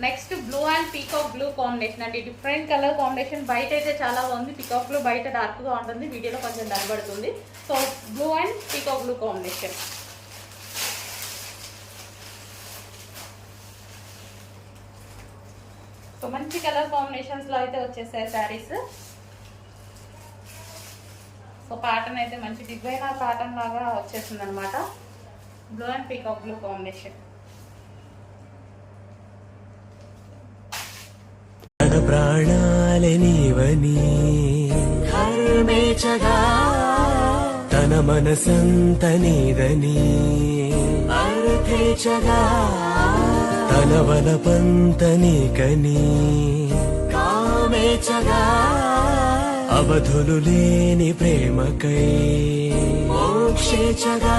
Next blue and peacock blue combination అండి. Different colour combination. బయట అయితే చాలా బాగుంది. పీకాక్ బ్లూ బయట డార్క్ గా ఉంటుంది, వీడియోలో కొంచెం దరబడుతుంది. So blue and peacock blue combination. So మంచి కలర్ కాంబినేషన్స్ లో అయితే వచ్చేసాయి శారీస్. సో ప్యాటర్న్ అయితే మంచి డిజైనర్ ప్యాటర్న్ లాగా వచ్చేసింది అనమాట. Blue and peacock blue combination. ప్రాణాలే నీవని హర్మేచగా తన మనసంత నీదని అర్థేచగా తన వలపంత నీకని కామేచగా అవధులు లేని ప్రేమకై మోక్షేచగా